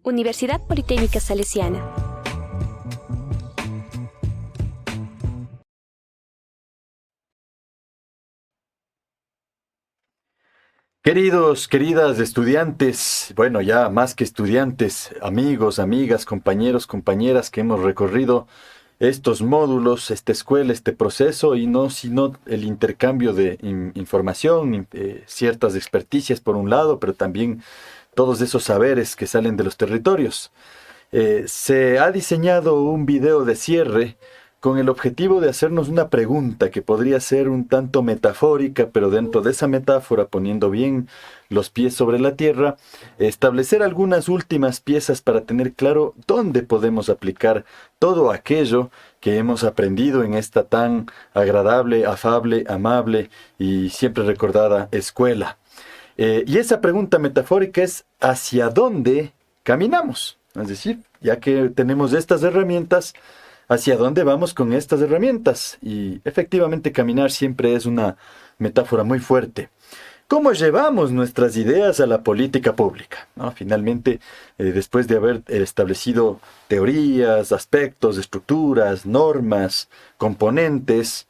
Universidad Politécnica Salesiana. Queridos, queridas estudiantes, bueno, ya más que estudiantes, amigos, amigas, compañeros, compañeras que hemos recorrido estos módulos, esta escuela, este proceso, y no sino el intercambio de información, ciertas experticias por un lado, pero también todos esos saberes que salen de los territorios. Se ha diseñado un video de cierre con el objetivo de hacernos una pregunta que podría ser un tanto metafórica, pero dentro de esa metáfora, poniendo bien los pies sobre la tierra, establecer algunas últimas piezas para tener claro dónde podemos aplicar todo aquello que hemos aprendido en esta tan agradable, afable, amable y siempre recordada escuela. Y esa pregunta metafórica es ¿hacia dónde caminamos? Es decir, ya que tenemos estas herramientas, ¿hacia dónde vamos con estas herramientas? Y efectivamente caminar siempre es una metáfora muy fuerte. ¿Cómo llevamos nuestras ideas a la política pública? ¿No? Finalmente, después de haber establecido teorías, aspectos, estructuras, normas, componentes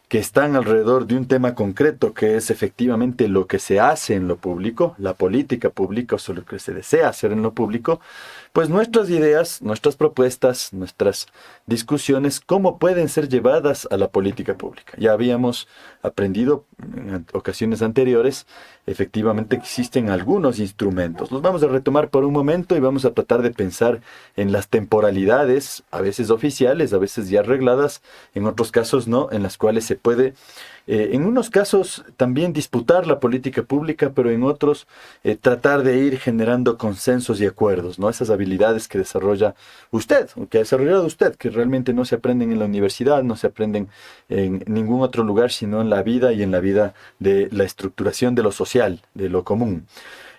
que están alrededor de un tema concreto que es efectivamente lo que se hace en lo público, la política pública o lo que se desea hacer en lo público, pues nuestras ideas, nuestras propuestas, nuestras discusiones, ¿cómo pueden ser llevadas a la política pública? Ya habíamos aprendido en ocasiones anteriores, efectivamente existen algunos instrumentos. Los vamos a retomar por un momento y vamos a tratar de pensar en las temporalidades, a veces oficiales, a veces ya arregladas, en otros casos no, en las cuales se puede, en unos casos también disputar la política pública, pero en otros tratar de ir generando consensos y acuerdos, ¿no? Esas habilidades que desarrolla usted, o que ha desarrollado usted, que realmente no se aprenden en la universidad, no se aprenden en ningún otro lugar, sino en la vida y en la vida de la estructuración de lo social, de lo común.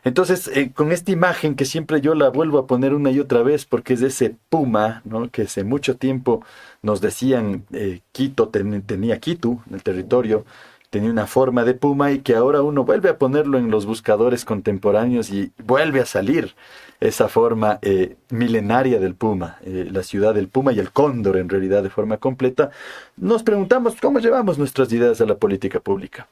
Entonces, con esta imagen que siempre yo la vuelvo a poner una y otra vez porque es de ese puma, ¿no? Que hace mucho tiempo nos decían Quito tenía Quito, el territorio, tenía una forma de puma y que ahora uno vuelve a ponerlo en los buscadores contemporáneos y vuelve a salir esa forma milenaria del puma, la ciudad del puma y el cóndor en realidad de forma completa. Nos preguntamos cómo llevamos nuestras ideas a la política pública.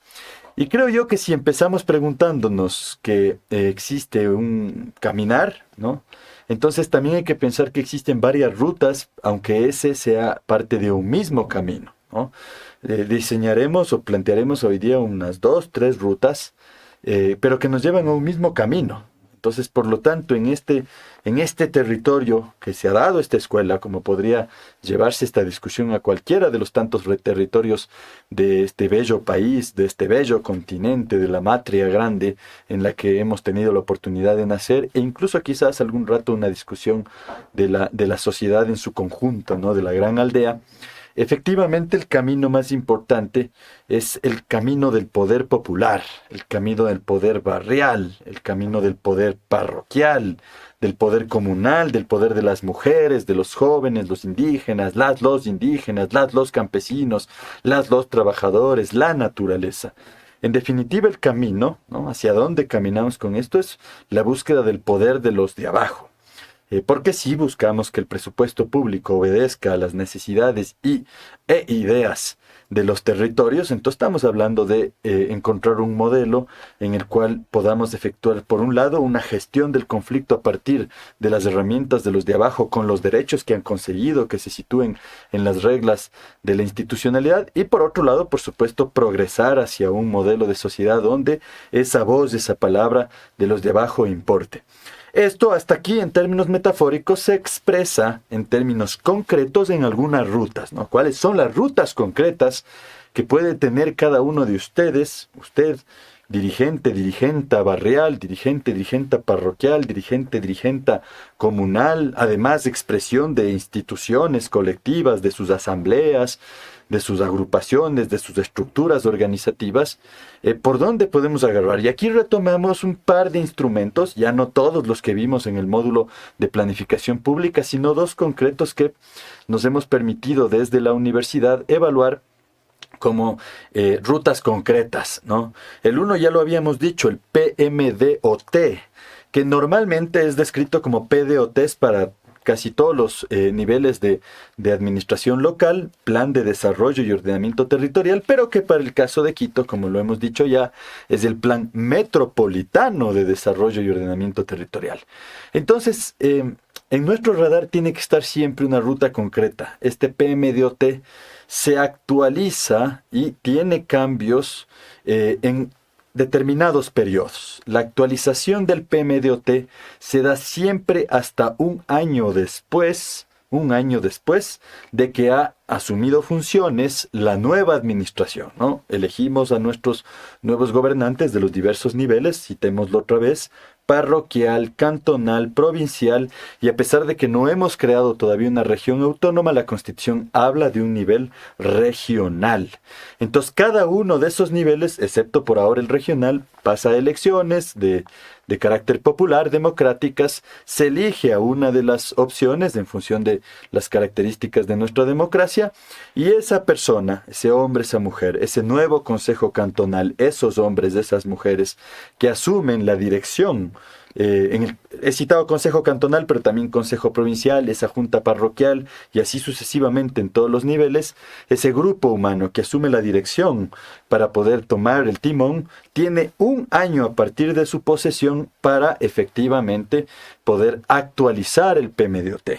Y creo yo que si empezamos preguntándonos que existe un caminar, ¿no? Entonces también hay que pensar que existen varias rutas, aunque ese sea parte de un mismo camino, ¿no? Diseñaremos o plantearemos hoy día unas 2, 3 rutas, pero que nos llevan a un mismo camino. Entonces, por lo tanto, en este territorio que se ha dado esta escuela, como podría llevarse esta discusión a cualquiera de los tantos territorios de este bello país, de este bello continente, de la matria grande en la que hemos tenido la oportunidad de nacer, e incluso quizás algún rato una discusión de la sociedad en su conjunto, ¿no? De la gran aldea. Efectivamente, el camino más importante es el camino del poder popular, el camino del poder barrial, el camino del poder parroquial, del poder comunal, del poder de las mujeres, de los jóvenes, los indígenas, los indígenas, los campesinos, los trabajadores, la naturaleza. En definitiva, el camino, ¿no? Hacia dónde caminamos con esto es la búsqueda del poder de los de abajo. Porque si buscamos que el presupuesto público obedezca a las necesidades e ideas de los territorios, entonces estamos hablando de encontrar un modelo en el cual podamos efectuar, por un lado, una gestión del conflicto a partir de las herramientas de los de abajo con los derechos que han conseguido que se sitúen en las reglas de la institucionalidad y, por otro lado, por supuesto, progresar hacia un modelo de sociedad donde esa voz, esa palabra de los de abajo importe. Esto hasta aquí en términos metafóricos se expresa en términos concretos en algunas rutas, ¿no? ¿Cuáles son las rutas concretas que puede tener cada uno de ustedes? Usted, dirigente, dirigenta barrial, dirigente, dirigenta parroquial, dirigente, dirigenta comunal, además expresión de instituciones colectivas, de sus asambleas, de sus agrupaciones, de sus estructuras organizativas, ¿por dónde podemos agarrar? Y aquí retomamos un par de instrumentos, ya no todos los que vimos en el módulo de planificación pública, sino dos concretos que nos hemos permitido desde la universidad evaluar como rutas concretas, ¿no? El uno ya lo habíamos dicho, el PMDOT, que normalmente es descrito como PDOTs para casi todos los niveles de administración local, plan de desarrollo y ordenamiento territorial, pero que para el caso de Quito, como lo hemos dicho ya, es el plan metropolitano de desarrollo y ordenamiento territorial. Entonces, en nuestro radar tiene que estar siempre una ruta concreta. Este PMDOT se actualiza y tiene cambios en determinados periodos. La actualización del PMDOT se da siempre hasta un año después de que ha asumido funciones la nueva administración, ¿no? Elegimos a nuestros nuevos gobernantes de los diversos niveles, citémoslo otra vez, parroquial, cantonal, provincial, y a pesar de que no hemos creado todavía una región autónoma, la Constitución habla de un nivel regional. Entonces, cada uno de esos niveles, excepto por ahora el regional, pasa a elecciones de carácter popular, democráticas, se elige a una de las opciones en función de las características de nuestra democracia, y esa persona, ese hombre, esa mujer, ese nuevo consejo cantonal, esos hombres, esas mujeres que asumen la dirección, he citado consejo cantonal, pero también consejo provincial, esa junta parroquial y así sucesivamente en todos los niveles, ese grupo humano que asume la dirección para poder tomar el timón, tiene un año a partir de su posesión para efectivamente poder actualizar el PMDOT.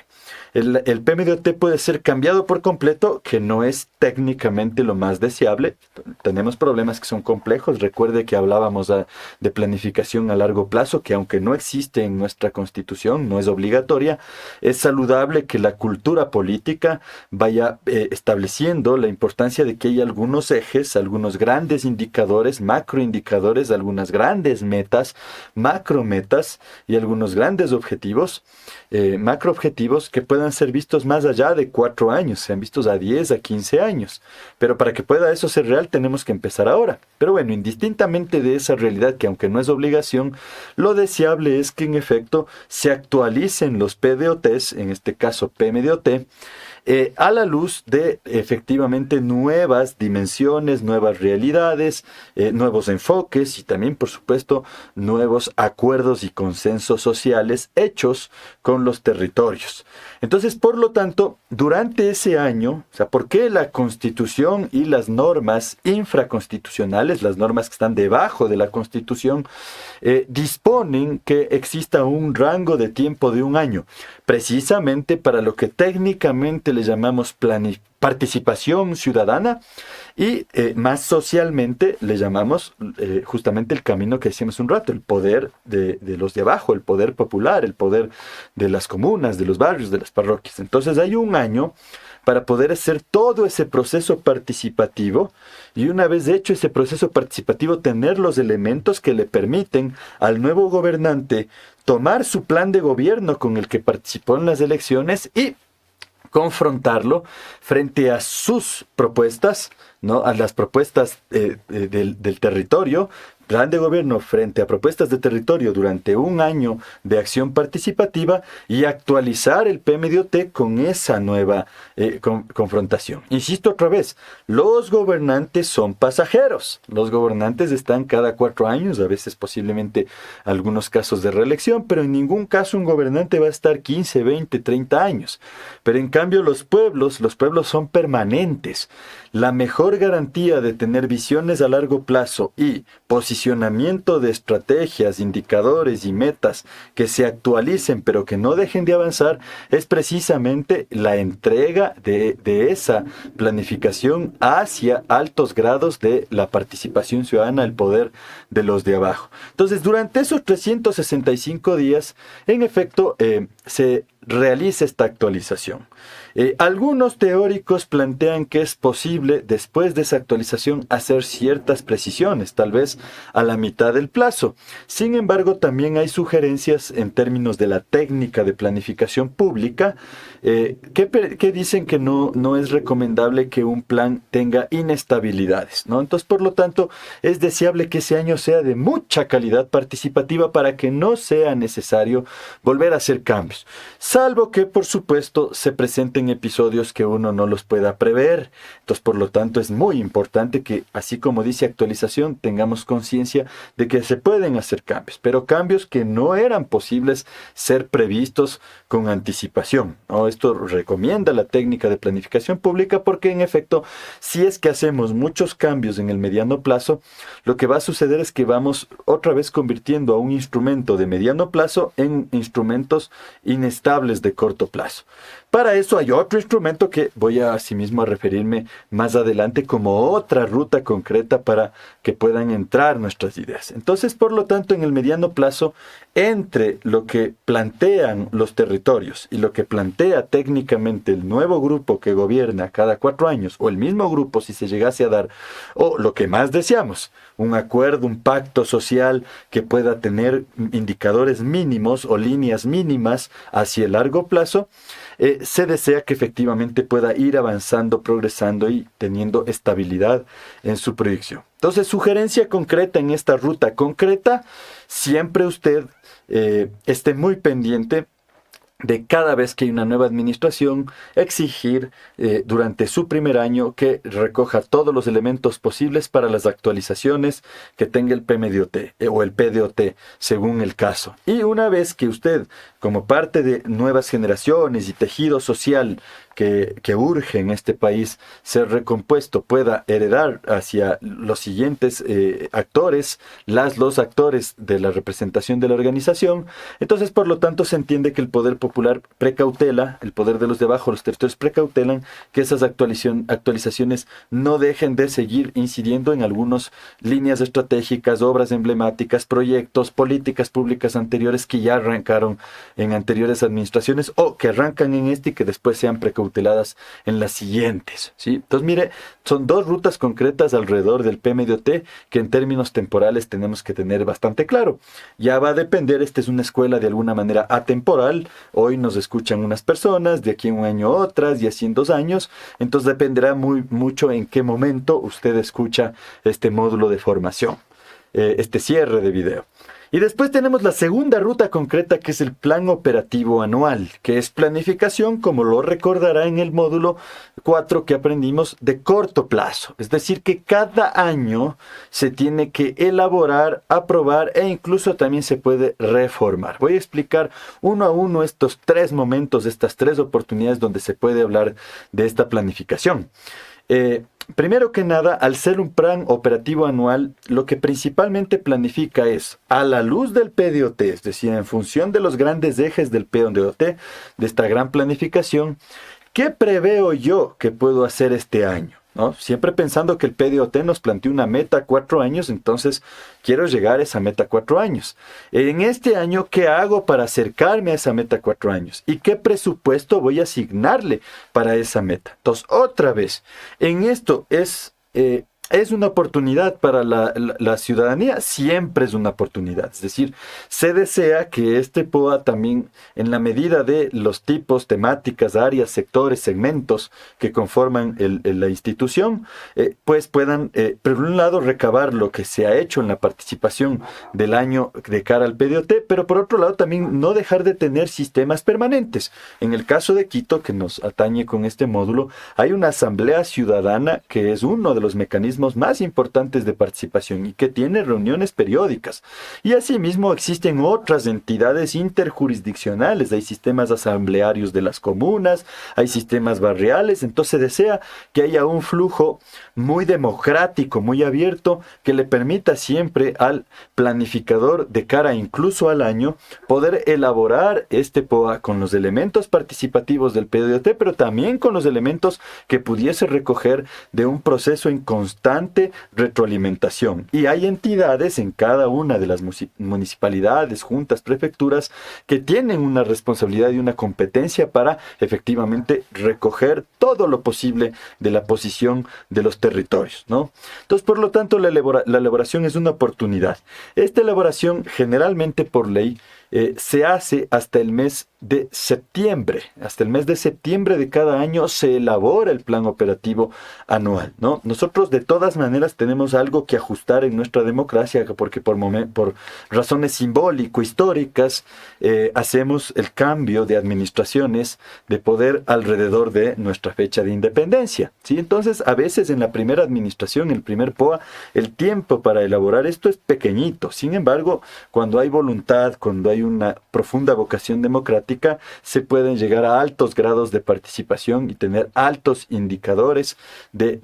El PMDOT puede ser cambiado por completo, que no es técnicamente lo más deseable. Tenemos problemas que son complejos. Recuerde que hablábamos de planificación a largo plazo, que aunque no existe en nuestra Constitución, no es obligatoria, es saludable que la cultura política vaya estableciendo la importancia de que haya algunos ejes, algunos grandes indicadores, macroindicadores, algunas grandes metas, macrometas y algunos grandes objetivos, macroobjetivos que puedan ser vistos más allá de 4 años, sean vistos a 10, a 15 años. Pero para que pueda eso ser real, tenemos que empezar ahora. Pero bueno, indistintamente de esa realidad, que aunque no es obligación, lo deseable es que en efecto se actualicen los PDOTs, en este caso PMDOT, a la luz de efectivamente nuevas dimensiones, nuevas realidades, nuevos enfoques y también, por supuesto, nuevos acuerdos y consensos sociales hechos con los territorios. Entonces, por lo tanto, durante ese año, o sea, ¿por qué la Constitución y las normas infraconstitucionales, las normas que están debajo de la Constitución, disponen que exista un rango de tiempo de un año? Precisamente para lo que técnicamente le llamamos participación ciudadana y más socialmente le llamamos justamente el camino que decíamos un rato, el poder de los de abajo, el poder popular, el poder de las comunas, de los barrios, de las parroquias. Entonces hay un año para poder hacer todo ese proceso participativo y una vez hecho ese proceso participativo tener los elementos que le permiten al nuevo gobernante tomar su plan de gobierno con el que participó en las elecciones y confrontarlo frente a sus propuestas, ¿no? A las propuestas del territorio, plan de gobierno frente a propuestas de territorio durante un año de acción participativa y actualizar el PMDOT con esa nueva confrontación. Insisto otra vez, los gobernantes son pasajeros. Los gobernantes están cada 4 años, a veces posiblemente algunos casos de reelección, pero en ningún caso un gobernante va a estar 15, 20, 30 años. Pero en cambio los pueblos son permanentes. La mejor garantía de tener visiones a largo plazo y posicionamiento de estrategias, indicadores y metas que se actualicen pero que no dejen de avanzar es precisamente la entrega de esa planificación hacia altos grados de la participación ciudadana, el poder de los de abajo. Entonces, durante esos 365 días, en efecto, se realiza esta actualización. Algunos teóricos plantean que es posible, después de esa actualización, hacer ciertas precisiones, tal vez a la mitad del plazo. Sin embargo, también hay sugerencias en términos de la técnica de planificación pública que dicen que no es recomendable que un plan tenga inestabilidades, ¿no? Entonces, por lo tanto, es deseable que ese año sea de mucha calidad participativa para que no sea necesario volver a hacer cambios. Salvo que, por supuesto, se presenten surgen episodios que uno no los pueda prever. Entonces, por lo tanto, es muy importante que, así como dice actualización, tengamos conciencia de que se pueden hacer cambios, pero cambios que no eran posibles ser previstos con anticipación, ¿no? Esto recomienda la técnica de planificación pública porque, en efecto, si es que hacemos muchos cambios en el mediano plazo, lo que va a suceder es que vamos otra vez convirtiendo a un instrumento de mediano plazo en instrumentos inestables de corto plazo. Para eso hay otro instrumento que voy a asimismo a referirme más adelante como otra ruta concreta para que puedan entrar nuestras ideas. Entonces, por lo tanto, en el mediano plazo, entre lo que plantean los territorios y lo que plantea técnicamente el nuevo grupo que gobierna cada 4 años, o el mismo grupo si se llegase a dar, o lo que más deseamos, un acuerdo, un pacto social que pueda tener indicadores mínimos o líneas mínimas hacia el largo plazo, se desea que efectivamente pueda ir avanzando, progresando y teniendo estabilidad en su proyección. Entonces, sugerencia concreta en esta ruta concreta, siempre usted esté muy pendiente de cada vez que hay una nueva administración, exigir durante su primer año que recoja todos los elementos posibles para las actualizaciones que tenga el PMDOT o el PDOT, según el caso. Y una vez que usted, como parte de nuevas generaciones y tejido social que urge en este país ser recompuesto, pueda heredar hacia los siguientes actores, los actores de la representación de la organización, entonces por lo tanto se entiende que el poder popular precautela, el poder de los de abajo, los territorios precautelan que esas actualizaciones no dejen de seguir incidiendo en algunas líneas estratégicas, obras emblemáticas, proyectos, políticas públicas anteriores que ya arrancaron en anteriores administraciones o que arrancan en este y que después sean precauteladas en las siguientes, ¿sí? Entonces, mire, son dos rutas concretas alrededor del PMDOT que en términos temporales tenemos que tener bastante claro. Ya va a depender, esta es una escuela de alguna manera atemporal, hoy nos escuchan unas personas, de aquí a un año otras y así en 2 años, entonces dependerá mucho en qué momento usted escucha este módulo de formación, este cierre de video. Y después tenemos la segunda ruta concreta, que es el plan operativo anual, que es planificación, como lo recordará en el módulo 4 que aprendimos, de corto plazo. Es decir, que cada año se tiene que elaborar, aprobar e incluso también se puede reformar. Voy a explicar uno a uno estos 3 momentos, estas 3 oportunidades donde se puede hablar de esta planificación. Primero que nada, al ser un plan operativo anual, lo que principalmente planifica es, a la luz del PDOT, es decir, en función de los grandes ejes del PDOT, de esta gran planificación, ¿qué preveo yo que puedo hacer este año? ¿No? Siempre pensando que el PDOT nos planteó una meta a 4 años, entonces quiero llegar a esa meta a 4 años. En este año, ¿qué hago para acercarme a esa meta a 4 años? ¿Y qué presupuesto voy a asignarle para esa meta? Entonces, otra vez, en esto ¿es una oportunidad para la ciudadanía? Siempre es una oportunidad. Es decir, se desea que este pueda también, en la medida de los tipos, temáticas, áreas, sectores, segmentos que conforman la institución, pues puedan, por un lado, recabar lo que se ha hecho en la participación del año de cara al PDOT, pero por otro lado también no dejar de tener sistemas permanentes. En el caso de Quito, que nos atañe con este módulo, hay una asamblea ciudadana que es uno de los mecanismos más importantes de participación y que tiene reuniones periódicas. Y asimismo existen otras entidades interjurisdiccionales, hay sistemas asamblearios de las comunas, hay sistemas barriales, entonces se desea que haya un flujo muy democrático, muy abierto, que le permita siempre al planificador de cara incluso al año poder elaborar este POA con los elementos participativos del PDOT, pero también con los elementos que pudiese recoger de un proceso en constante retroalimentación. Y hay entidades en cada una de las municipalidades, juntas, prefecturas, que tienen una responsabilidad y una competencia para efectivamente recoger todo lo posible de la posición de los territorios, ¿no? Entonces, por lo tanto, la elaboración es una oportunidad. Esta elaboración, generalmente por ley, se hace hasta el mes de septiembre. Hasta el mes de septiembre de cada año se elabora el plan operativo anual, ¿no? Nosotros de todas maneras tenemos algo que ajustar en nuestra democracia porque por razones simbólico-históricas hacemos el cambio de administraciones de poder alrededor de nuestra fecha de independencia, ¿sí? Entonces, a veces en la primera administración, el primer POA, el tiempo para elaborar esto es pequeñito. Sin embargo, cuando hay voluntad, cuando hay una profunda vocación democrática, se pueden llegar a altos grados de participación y tener altos indicadores de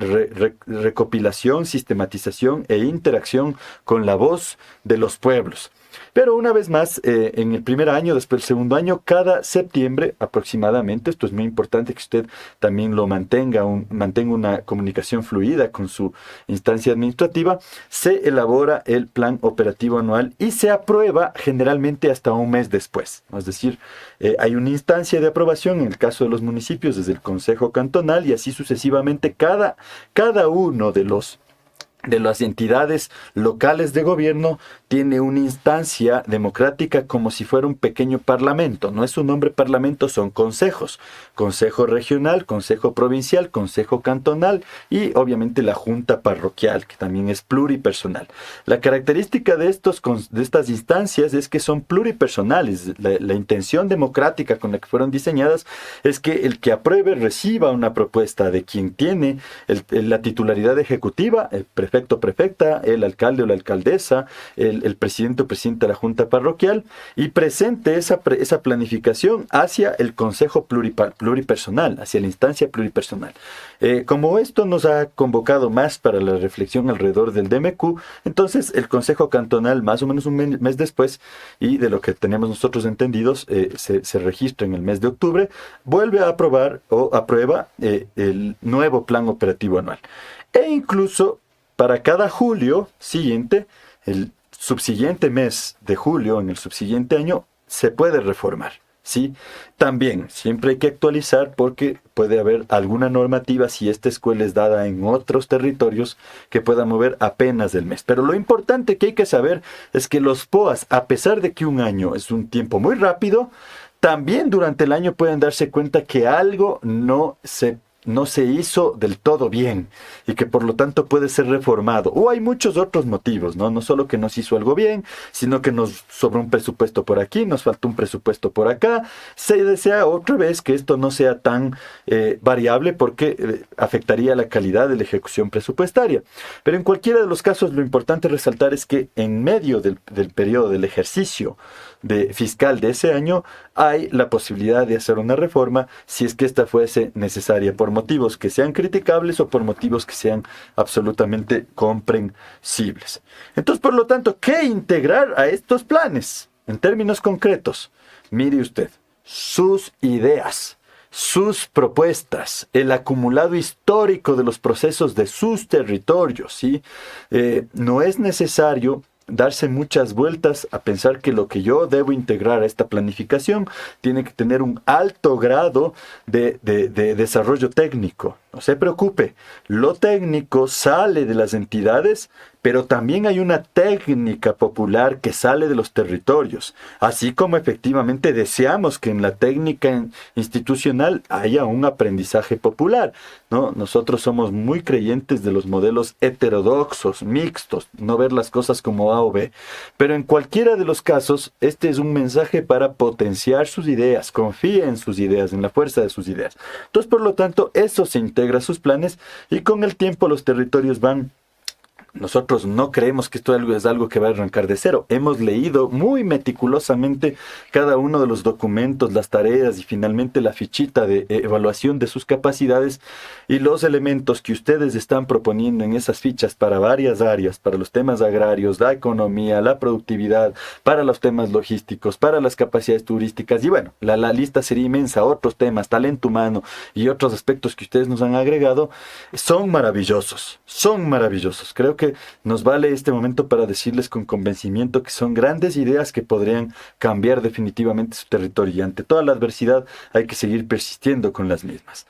recopilación, sistematización e interacción con la voz de los pueblos. Pero una vez más, en el primer año, después del segundo año, cada septiembre aproximadamente, esto es muy importante que usted también lo mantenga una comunicación fluida con su instancia administrativa, se elabora el plan operativo anual y se aprueba generalmente hasta un mes después. Es decir, hay una instancia de aprobación en el caso de los municipios desde el Consejo Cantonal y así sucesivamente cada uno de las entidades locales de gobierno tiene una instancia democrática como si fuera un pequeño parlamento. No es un nombre parlamento, son consejos. Consejo regional, consejo provincial, consejo cantonal y obviamente la junta parroquial, que también es pluripersonal. La característica de estas instancias es que son pluripersonales. La intención democrática con la que fueron diseñadas es que el que apruebe reciba una propuesta de quien tiene la titularidad ejecutiva, el prefecto, prefecta, el alcalde o la alcaldesa, el presidente o presidenta de la junta parroquial y presente esa planificación hacia el consejo pluripersonal, hacia la instancia pluripersonal. Como esto nos ha convocado más para la reflexión alrededor del DMQ, entonces el consejo cantonal más o menos un mes después, y de lo que tenemos nosotros entendidos, se registra en el mes de octubre, vuelve a aprobar o aprueba el nuevo plan operativo anual. E incluso para cada julio siguiente, el subsiguiente mes de julio, en el subsiguiente año, se puede reformar, ¿sí? También, siempre hay que actualizar porque puede haber alguna normativa, si esta escuela es dada en otros territorios, que pueda mover apenas del mes. Pero lo importante que hay que saber es que los POAs, a pesar de que un año es un tiempo muy rápido, también durante el año pueden darse cuenta que algo no se hizo del todo bien y que por lo tanto puede ser reformado. O hay muchos otros motivos, ¿no? No solo que nos hizo algo bien, sino que nos sobró un presupuesto por aquí, nos faltó un presupuesto por acá. Se desea otra vez que esto no sea tan variable porque afectaría la calidad de la ejecución presupuestaria. Pero en cualquiera de los casos lo importante resaltar es que en medio del periodo del ejercicio fiscal de ese año hay la posibilidad de hacer una reforma si es que esta fuese necesaria por motivos que sean criticables o por motivos que sean absolutamente comprensibles. Entonces, por lo tanto, ¿qué integrar a estos planes? En términos concretos, mire usted, sus ideas, sus propuestas, el acumulado histórico de los procesos de sus territorios, ¿sí? No es necesario darse muchas vueltas a pensar que lo que yo debo integrar a esta planificación tiene que tener un alto grado de desarrollo técnico. No se preocupe, lo técnico sale de las entidades, pero también hay una técnica popular que sale de los territorios, así como efectivamente deseamos que en la técnica institucional haya un aprendizaje popular, ¿no? Nosotros somos muy creyentes de los modelos heterodoxos, mixtos, no ver las cosas como A o B, pero en cualquiera de los casos, este es un mensaje para potenciar sus ideas, confíe en sus ideas, en la fuerza de sus ideas. Entonces, por lo tanto, eso se integra a sus planes y con el tiempo los territorios van. Nosotros no creemos que esto es algo que va a arrancar de cero. Hemos leído muy meticulosamente cada uno de los documentos, las tareas y finalmente la fichita de evaluación de sus capacidades y los elementos que ustedes están proponiendo en esas fichas para varias áreas, para los temas agrarios, la economía, la productividad, para los temas logísticos, para las capacidades turísticas y bueno, la lista sería inmensa, otros temas, talento humano y otros aspectos que ustedes nos han agregado, son maravillosos, Creo que nos vale este momento para decirles con convencimiento que son grandes ideas que podrían cambiar definitivamente su territorio y ante toda la adversidad hay que seguir persistiendo con las mismas.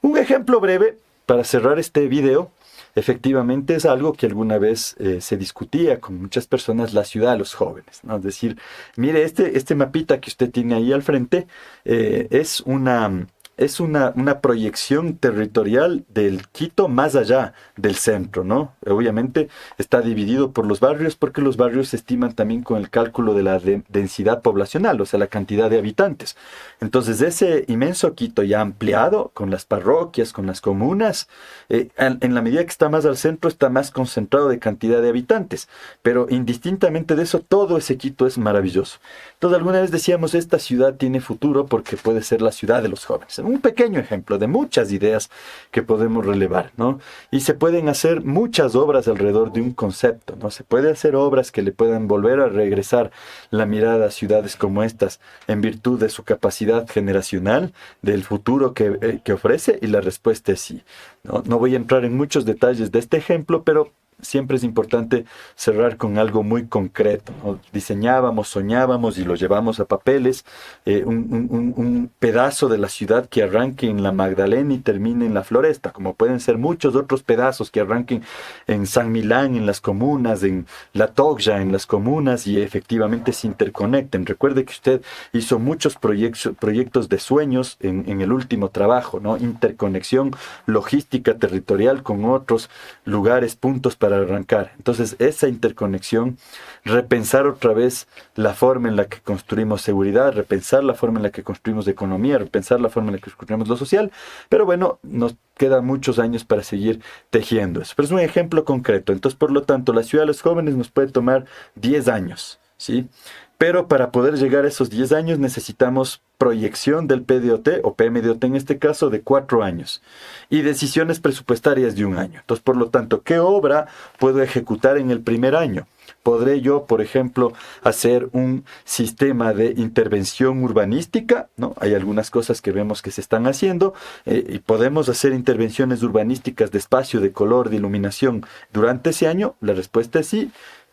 Un ejemplo breve para cerrar este video efectivamente es algo que alguna vez se discutía con muchas personas, la ciudad de los jóvenes, ¿no? Es decir, mire, este mapita que usted tiene ahí al frente es una proyección territorial del Quito más allá del centro, ¿no? Obviamente está dividido por los barrios porque los barrios se estiman también con el cálculo de la densidad poblacional, o sea, la cantidad de habitantes. Entonces, ese inmenso Quito ya ampliado con las parroquias, con las comunas, en la medida que está más al centro, está más concentrado de cantidad de habitantes. Pero indistintamente de eso, todo ese Quito es maravilloso. Entonces, alguna vez decíamos, esta ciudad tiene futuro porque puede ser la ciudad de los jóvenes. Un pequeño ejemplo de muchas ideas que podemos relevar, ¿no? Y se pueden hacer muchas obras alrededor de un concepto, ¿no? Se puede hacer obras que le puedan volver a regresar la mirada a ciudades como estas en virtud de su capacidad generacional, del futuro que ofrece, y la respuesta es sí. No voy a entrar en muchos detalles de este ejemplo, pero siempre es importante cerrar con algo muy concreto, ¿no? Diseñábamos, soñábamos y lo llevamos a papeles, un pedazo de la ciudad que arranque en la Magdalena y termine en la Floresta, como pueden ser muchos otros pedazos que arranquen en San Milán, en las comunas, en La Togya, en las comunas, y efectivamente se interconecten. Recuerde que usted hizo muchos proyectos de sueños en el último trabajo, ¿no? Interconexión logística territorial con otros lugares, puntos para arrancar. Entonces, esa interconexión, repensar otra vez la forma en la que construimos seguridad, repensar la forma en la que construimos economía, repensar la forma en la que construimos lo social, pero bueno, nos quedan muchos años para seguir tejiendo eso. Pero es un ejemplo concreto. Entonces, por lo tanto, la ciudad de los jóvenes nos puede tomar 10 años, ¿sí? Pero para poder llegar a esos 10 años necesitamos proyección del PDOT o PMDOT en este caso de 4 años y decisiones presupuestarias de 1 año. Entonces, por lo tanto, ¿qué obra puedo ejecutar en el primer año? ¿Podré yo, por ejemplo, hacer un sistema de intervención urbanística? ¿No? Hay algunas cosas que vemos que se están haciendo y podemos hacer intervenciones urbanísticas de espacio, de color, de iluminación durante ese año. La respuesta es sí.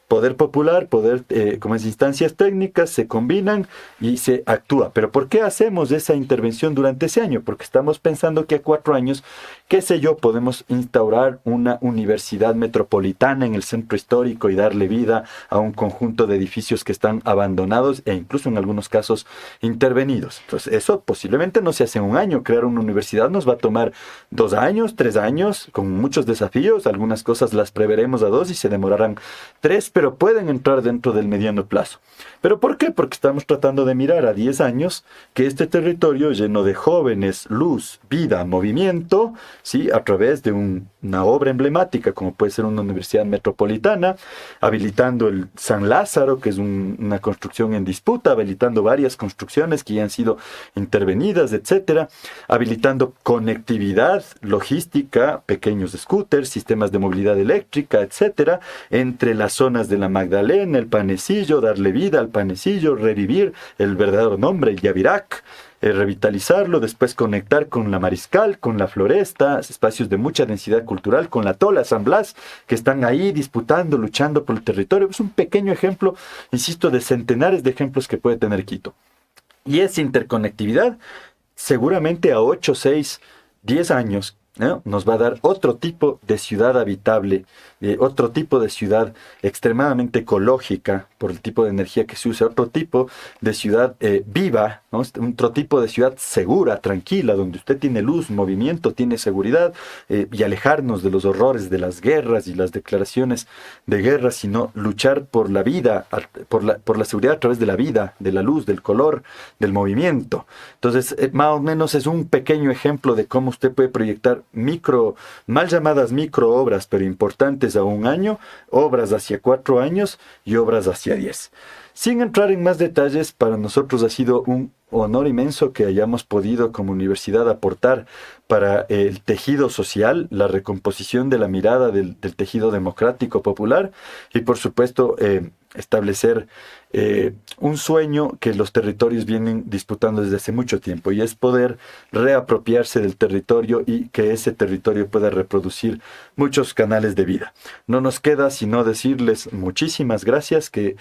Poder popular, como es instancias técnicas, se combinan y se actúa. Pero ¿por qué hacemos esa intervención durante ese año? Porque estamos pensando que a 4 años, qué sé yo, podemos instaurar una universidad metropolitana en el centro histórico y darle vida a un conjunto de edificios que están abandonados e incluso en algunos casos intervenidos. Entonces, eso posiblemente no se hace en 1 año. Crear una universidad nos va a tomar 2 años, 3 años, con muchos desafíos. Algunas cosas las preveremos a 2 y se demorarán 3, pero pueden entrar dentro del mediano plazo. ¿Pero por qué? Porque estamos tratando de mirar a 10 años que este territorio lleno de jóvenes, luz, vida, movimiento, ¿sí? A través de una obra emblemática como puede ser una universidad metropolitana, habilitando el San Lázaro, que es una construcción en disputa, habilitando varias construcciones que ya han sido intervenidas, etcétera, habilitando conectividad, logística, pequeños scooters, sistemas de movilidad eléctrica, etcétera, entre las zonas de la Magdalena, el Panecillo, darle vida al Panecillo, revivir el verdadero nombre, el Yavirac, revitalizarlo, después conectar con la Mariscal, con la Floresta, espacios de mucha densidad cultural, con la Tola, San Blas, que están ahí disputando, luchando por el territorio. Es un pequeño ejemplo, insisto, de centenares de ejemplos que puede tener Quito. Y esa interconectividad, seguramente a 8, 6, 10 años, ¿no? Nos va a dar otro tipo de ciudad habitable, otro tipo de ciudad extremadamente ecológica por el tipo de energía que se usa, otro tipo de ciudad viva, ¿no? Otro tipo de ciudad segura, tranquila, donde usted tiene luz, movimiento, tiene seguridad, y alejarnos de los horrores de las guerras y las declaraciones de guerra, sino luchar por la vida, por la seguridad a través de la vida, de la luz, del color, del movimiento. Entonces, más o menos es un pequeño ejemplo de cómo usted puede proyectar mal llamadas micro obras, pero importantes a 1 año, obras hacia 4 años y obras hacia 10. Sin entrar en más detalles, para nosotros ha sido un honor inmenso que hayamos podido como universidad aportar para el tejido social, la recomposición de la mirada del tejido democrático popular y por supuesto establecer un sueño que los territorios vienen disputando desde hace mucho tiempo, y es poder reapropiarse del territorio y que ese territorio pueda reproducir muchos canales de vida. No nos queda sino decirles muchísimas gracias, que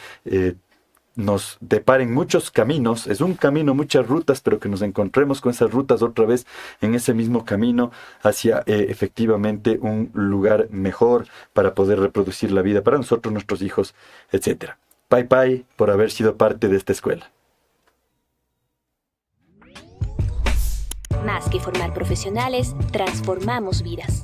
nos deparen muchos caminos, es un camino, muchas rutas, pero que nos encontremos con esas rutas otra vez en ese mismo camino hacia efectivamente un lugar mejor para poder reproducir la vida para nosotros, nuestros hijos, etcétera. Pai Pai por haber sido parte de esta escuela. Más que formar profesionales, transformamos vidas.